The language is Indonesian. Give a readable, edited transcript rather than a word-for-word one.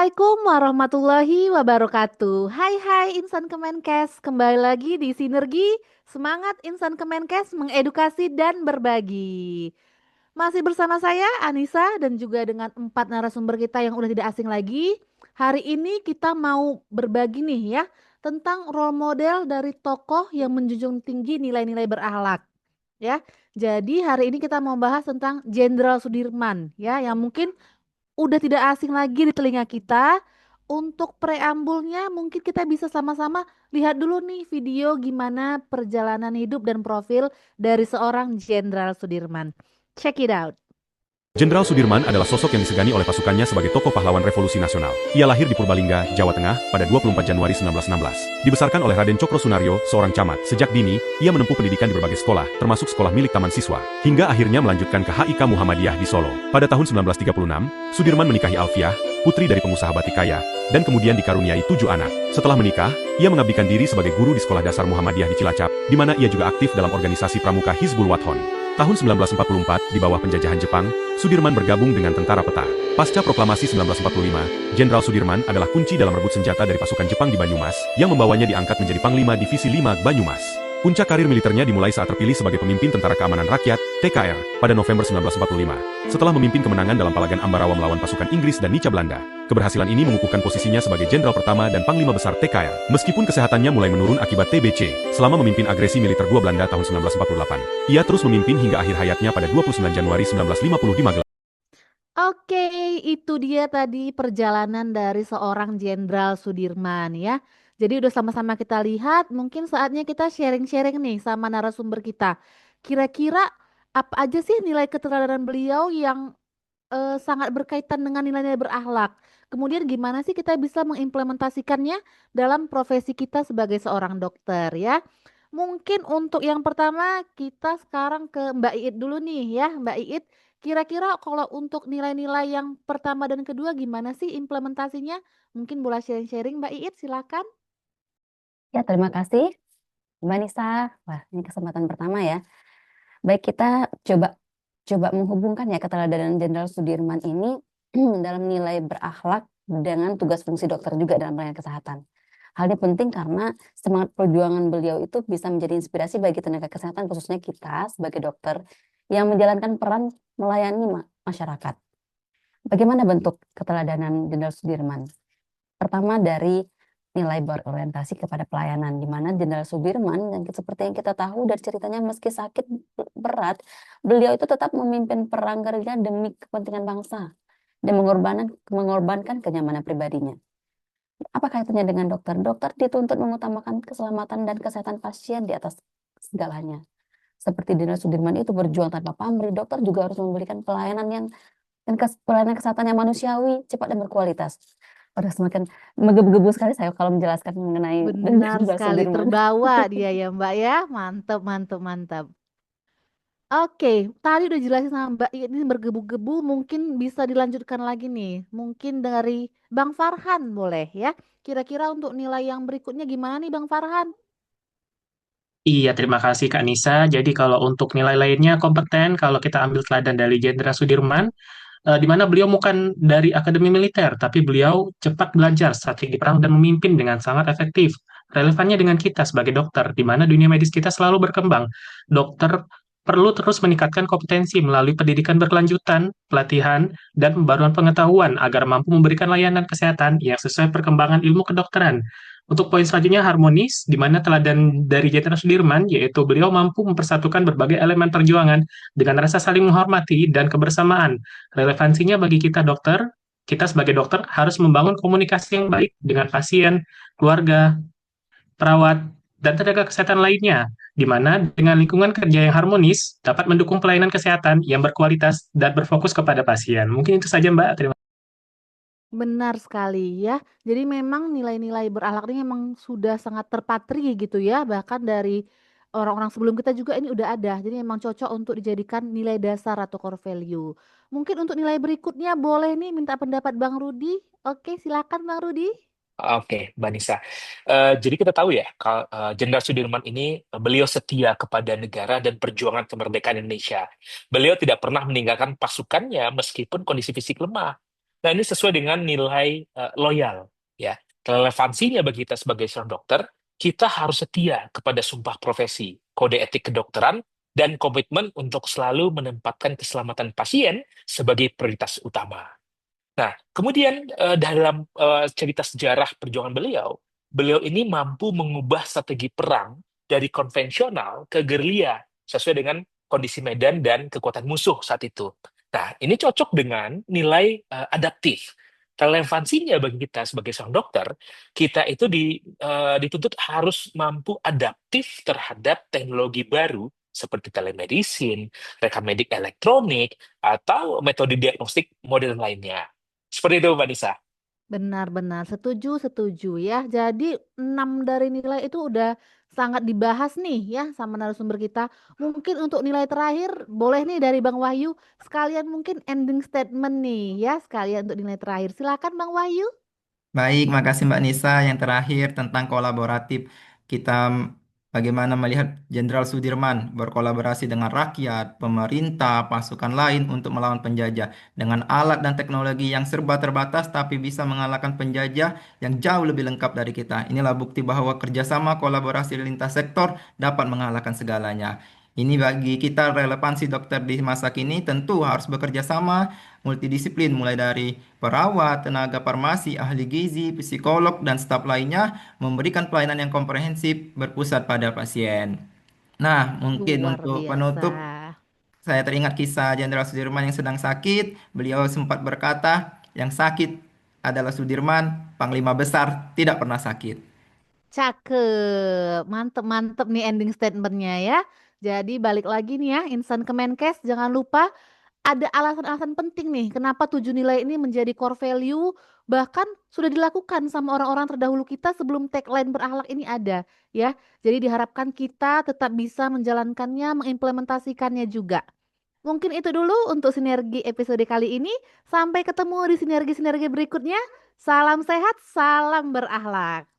Assalamualaikum warahmatullahi wabarakatuh. Hai hai insan Kemenkes, kembali lagi di Sinergi Semangat Insan Kemenkes mengedukasi dan berbagi. Masih bersama saya Anissa dan juga dengan empat narasumber kita yang udah tidak asing lagi. Hari ini kita mau berbagi nih ya tentang role model dari tokoh yang menjunjung tinggi nilai-nilai berakhlak. Ya, jadi hari ini kita mau bahas tentang Jenderal Sudirman ya, yang mungkin udah tidak asing lagi di telinga kita. Untuk preambulnya mungkin kita bisa sama-sama lihat dulu nih video gimana perjalanan hidup dan profil dari seorang Jenderal Sudirman. Check it out. Jenderal Sudirman adalah sosok yang disegani oleh pasukannya sebagai tokoh pahlawan revolusi nasional. Ia lahir di Purbalingga, Jawa Tengah, pada 24 Januari 1916. Dibesarkan oleh Raden Cokro Sunario, seorang camat. Sejak dini, ia menempuh pendidikan di berbagai sekolah, termasuk sekolah milik Taman Siswa, hingga akhirnya melanjutkan ke HIK Muhammadiyah di Solo. Pada tahun 1936, Sudirman menikahi Alfiah, putri dari pengusaha batik kaya, dan kemudian dikaruniai 7 anak. Setelah menikah, ia mengabdikan diri sebagai guru di Sekolah Dasar Muhammadiyah di Cilacap, di mana ia juga aktif dalam organisasi pramuka Hizbul Wathon. Tahun 1944, di bawah penjajahan Jepang, Sudirman bergabung dengan Tentara Peta. Pasca proklamasi 1945, Jenderal Sudirman adalah kunci dalam rebut senjata dari pasukan Jepang di Banyumas, yang membawanya diangkat menjadi Panglima Divisi 5 Banyumas. Puncak karir militernya dimulai saat terpilih sebagai pemimpin Tentara Keamanan Rakyat, TKR, pada November 1945. Setelah memimpin kemenangan dalam Palagan Ambarawa melawan pasukan Inggris dan Nica Belanda, keberhasilan ini mengukuhkan posisinya sebagai Jenderal pertama dan Panglima Besar TKR. Meskipun kesehatannya mulai menurun akibat TBC, selama memimpin agresi militer Gua Belanda tahun 1948, ia terus memimpin hingga akhir hayatnya pada 29 Januari 1950 di Magelang. Oke, itu dia tadi perjalanan dari seorang Jenderal Sudirman ya. Jadi udah sama-sama kita lihat, mungkin saatnya kita sharing-sharing nih sama narasumber kita. Kira-kira apa aja sih nilai keteladanan beliau yang sangat berkaitan dengan nilai-nilai berakhlak. Kemudian gimana sih kita bisa mengimplementasikannya dalam profesi kita sebagai seorang dokter ya. Mungkin untuk yang pertama kita sekarang ke Mbak Iit dulu nih ya. Mbak Iit, kira-kira kalau untuk nilai-nilai yang pertama dan kedua gimana sih implementasinya? Mungkin boleh sharing-sharing Mbak Iit, silakan. Ya, terima kasih Mbak Nisa. Wah, ini kesempatan pertama ya. Baik, kita coba coba menghubungkan ya keteladanan Jenderal Sudirman ini dalam nilai berakhlak dengan tugas fungsi dokter juga dalam pelayanan kesehatan. Hal ini penting karena semangat perjuangan beliau itu bisa menjadi inspirasi bagi tenaga kesehatan, khususnya kita sebagai dokter yang menjalankan peran melayani masyarakat. Bagaimana bentuk keteladanan Jenderal Sudirman? Pertama dari nilai berorientasi kepada pelayanan, di mana Jenderal Sudirman, dan seperti yang kita tahu dari ceritanya, meski sakit berat, beliau itu tetap memimpin perang gerilya demi kepentingan bangsa dan mengorbankan kenyamanan pribadinya. Apa kaitannya dengan dokter? Dokter dituntut mengutamakan keselamatan dan kesehatan pasien di atas segalanya. Seperti Jenderal Sudirman itu berjuang tanpa pamrih, dokter juga harus memberikan pelayanan pelayanan kesehatan yang manusiawi, cepat dan berkualitas. Udah semakin menggebu-gebu sekali saya kalau menjelaskan mengenai Benar Jenderal sekali, Sudirman. terbawa dia ya Mbak ya. Mantap, mantap, mantap. Oke, tadi udah jelasin sama Mbak Iit, ini bergebu-gebu, mungkin bisa dilanjutkan lagi nih. Mungkin dari Bang Farhan boleh ya. Kira-kira untuk nilai yang berikutnya gimana nih Bang Farhan? Iya, terima kasih Kak Nisa. Jadi kalau untuk nilai lainnya kompeten, kalau kita ambil teladan dari Jenderal Sudirman, di mana beliau bukan dari akademi militer, tapi beliau cepat belajar strategi perang dan memimpin dengan sangat efektif. Relevannya dengan kita sebagai dokter, di mana dunia medis kita selalu berkembang. Dokter perlu terus meningkatkan kompetensi melalui pendidikan berkelanjutan, pelatihan, dan pembaruan pengetahuan agar mampu memberikan layanan kesehatan yang sesuai perkembangan ilmu kedokteran. Untuk poin selanjutnya harmonis, di mana teladan dari Jenderal Sudirman, yaitu beliau mampu mempersatukan berbagai elemen perjuangan dengan rasa saling menghormati dan kebersamaan. Relevansinya bagi kita dokter, kita sebagai dokter harus membangun komunikasi yang baik dengan pasien, keluarga, perawat, dan tenaga kesehatan lainnya, di mana dengan lingkungan kerja yang harmonis dapat mendukung pelayanan kesehatan yang berkualitas dan berfokus kepada pasien. Mungkin itu saja, Mbak. Terima Benar sekali ya. Jadi memang nilai-nilai berakhlak ini memang sudah sangat terpatri gitu ya. Bahkan dari orang-orang sebelum kita juga ini udah ada. Jadi memang cocok untuk dijadikan nilai dasar atau core value. Mungkin untuk nilai berikutnya boleh nih minta pendapat Bang Rudi. Oke, silakan Bang Rudi. Oke, Mbak Nisa. Jadi kita tahu ya, Jenderal Sudirman ini beliau setia kepada negara dan perjuangan kemerdekaan Indonesia. Beliau tidak pernah meninggalkan pasukannya meskipun kondisi fisik lemah. Nah, ini sesuai dengan nilai loyal, ya. Relevansinya bagi kita sebagai seorang dokter, kita harus setia kepada sumpah profesi, kode etik kedokteran, dan komitmen untuk selalu menempatkan keselamatan pasien sebagai prioritas utama. Nah, kemudian dalam cerita sejarah perjuangan beliau, beliau ini mampu mengubah strategi perang dari konvensional ke gerilya sesuai dengan kondisi medan dan kekuatan musuh saat itu. Nah, ini cocok dengan nilai adaptif. Relevansinya bagi kita sebagai seorang dokter, kita itu dituntut harus mampu adaptif terhadap teknologi baru seperti telemedicine, rekam medik elektronik, atau metode diagnostik modern lainnya. Seperti itu, Mbak Nisa. Benar-benar setuju, setuju ya. Jadi 6 dari nilai itu udah sangat dibahas nih ya sama narasumber kita. Mungkin untuk nilai terakhir boleh nih dari Bang Wahyu sekalian mungkin ending statement nih ya sekalian untuk nilai terakhir. Silakan Bang Wahyu. Baik, makasih Mbak Nisa. Yang terakhir tentang kolaboratif. Kita bagaimana melihat Jenderal Sudirman berkolaborasi dengan rakyat, pemerintah, pasukan lain untuk melawan penjajah. Dengan alat dan teknologi yang serba terbatas tapi bisa mengalahkan penjajah yang jauh lebih lengkap dari kita. Inilah bukti bahwa kerjasama kolaborasi lintas sektor dapat mengalahkan segalanya. Ini bagi kita relevansi dokter di masa kini tentu harus bekerja sama multidisiplin mulai dari perawat, tenaga farmasi, ahli gizi, psikolog, dan staf lainnya memberikan pelayanan yang komprehensif berpusat pada pasien. Nah, mungkin Luar untuk biasa. penutup, saya teringat kisah Jenderal Sudirman yang sedang sakit. Beliau sempat berkata, yang sakit adalah Sudirman, Panglima Besar tidak pernah sakit. Cakep, mantep-mantep nih ending statementnya ya. Jadi balik lagi nih ya, insan Kemenkes jangan lupa ada alasan-alasan penting nih kenapa 7 nilai ini menjadi core value bahkan sudah dilakukan sama orang-orang terdahulu kita sebelum tagline berakhlak ini ada ya. Jadi diharapkan kita tetap bisa menjalankannya, mengimplementasikannya juga. Mungkin itu dulu untuk sinergi episode kali ini. Sampai ketemu di sinergi-sinergi berikutnya. Salam sehat, salam berakhlak.